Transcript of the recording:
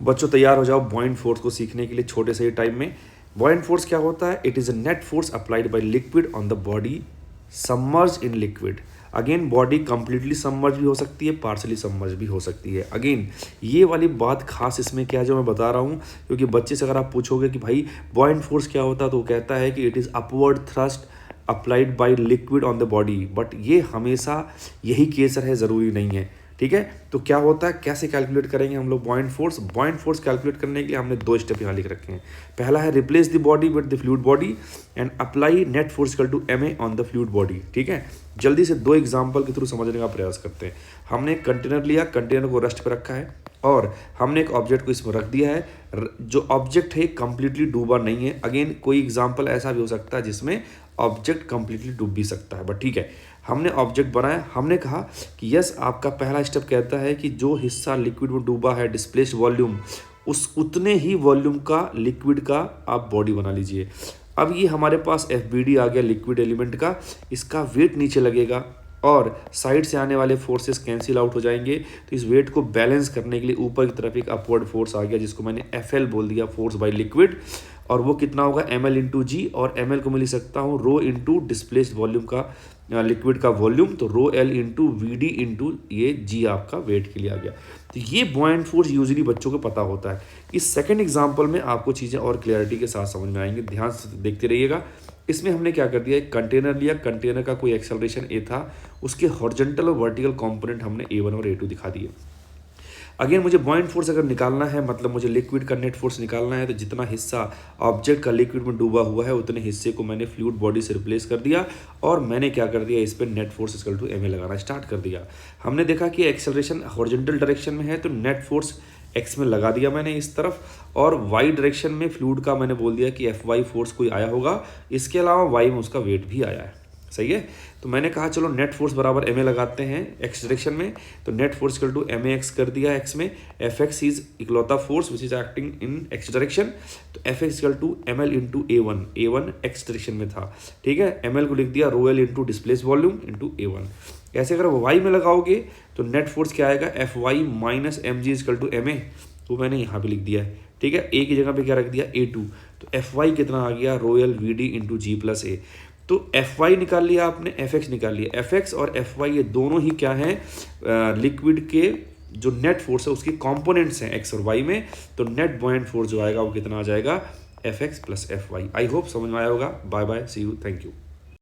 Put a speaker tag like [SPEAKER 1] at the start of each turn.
[SPEAKER 1] बच्चों तैयार हो जाओ बॉइंट फोर्स को सीखने के लिए छोटे से ही टाइम में। बॉइंट फोर्स क्या होता है? It is a net force applied by liquid on the body submerge in liquid. Again body completely submerge भी हो सकती है, पार्सली सबमर्ज भी हो सकती है। अगेन ये वाली बात खास इसमें क्या है जो मैं बता रहा हूँ, क्योंकि बच्चे से अगर आप पूछोगे कि भाई बॉइंट फोर्स क्या होता है, तो वो कहता है कि it is upward thrust applied by liquid on the body. But ये हमेशा यही केस है, ज़रूरी नहीं है। ठीक है, तो क्या होता है, कैसे कैलकुलेट करेंगे हम लोग बॉइंट फोर्स? बॉइंट फोर्स कैलकुलेट करने के लिए हमने 2 स्टेप यहाँ लिख रखे हैं। पहला है replace the body with the fluid body and apply net force equal to ma on the fluid body. ठीक है, जल्दी से 2 एग्जांपल के थ्रू समझने का प्रयास करते हैं। हमने एक कंटेनर लिया, कंटेनर को रेस्ट पे रखा है और हमने एक ऑब्जेक्ट को इसमें रख दिया है। जो ऑब्जेक्ट है कंप्लीटली डूबा नहीं है। अगेन कोई एग्जांपल ऐसा भी हो सकता है जिसमें ऑब्जेक्ट कंप्लीटली डूब भी सकता है, बट ठीक है, हमने ऑब्जेक्ट बनाया। हमने कहा कि यस, आपका पहला स्टेप कहता है कि जो हिस्सा लिक्विड में डूबा है, डिस्प्लेस्ड वॉल्यूम, उस उतने ही वॉल्यूम का लिक्विड का आप बॉडी बना लीजिए। अब ये हमारे पास FBD आ गया लिक्विड एलिमेंट का, इसका वेट नीचे लगेगा और साइड से आने वाले फोर्सेस कैंसिल आउट हो जाएंगे। तो इस वेट को बैलेंस करने के लिए ऊपर की तरफ एक अपवर्ड फोर्स आ गया, जिसको मैंने FL बोल दिया, फोर्स बाय लिक्विड। और वो कितना होगा? ml इंटू जी, और ml को मैं लिख सकता हूँ रो इंटू डिस्प्लेस्ड वॉल्यूम का, लिक्विड का वॉल्यूम, तो रो L इंटू VD इंटू ये G आपका वेट के लिए आ गया। तो ये बॉइंट फोर्स यूजुअली बच्चों को पता होता है। इस सेकंड एग्जांपल में आपको चीज़ें और क्लैरिटी के साथ समझ में आएंगे, ध्यान से देखते रहिएगा। इसमें हमने क्या कर दिया, एक कंटेनर लिया, कंटेनर का कोई एक्सेलरेशन A था, उसके हॉरिजॉन्टल और वर्टिकल कंपोनेंट हमने A1 और A2 दिखा दिए। अगेन मुझे बॉइंट फोर्स अगर निकालना है, मतलब मुझे लिक्विड का नेट फोर्स निकालना है, तो जितना हिस्सा ऑब्जेक्ट का लिक्विड में डूबा हुआ है उतने हिस्से को मैंने फ्लूइड बॉडी से रिप्लेस कर दिया और मैंने क्या कर दिया, इस पर net force equal to ma लगाना स्टार्ट कर दिया। हमने देखा कि एक्सेलरेशन हॉरिजॉन्टल डायरेक्शन में है, तो नेट फोर्स x में लगा दिया मैंने इस तरफ, और y डायरेक्शन में फ्लूइड का मैंने बोल दिया कि Fy फोर्स कोई आया होगा, इसके अलावा y में उसका वेट भी आया है। सही है, तो मैंने कहा चलो नेट फोर्स बराबर ma लगाते हैं x डायरेक्शन में, तो net force equal to max कर दिया x में। fx इज इकलौता force which is acting in x direction, तो fx equal to ml into a1 x direction में था। ठीक है, ml को लिख दिया rho l into displace volume into a1। ऐसे अगर y में लगाओगे तो नेट फोर्स क्या आएगा, Fy minus mg equal to ma, तो मैंने यहाँ पे लिख दिया है। ठीक है, a की जगह पे क्या रख दिया, a2, तो Fy कितना आ गया, rho l vd into g plus a। तो Fy निकाल लिया आपने, Fx निकाल लिया। Fx और Fy ये दोनों ही क्या हैं, लिक्विड के जो नेट फोर्स है उसके कंपोनेंट्स हैं x और y में। तो नेट बॉइंट फोर्स जो आएगा वो कितना आ जाएगा, Fx plus Fy। I hope समझ में आया होगा। Bye bye, see you, thank you.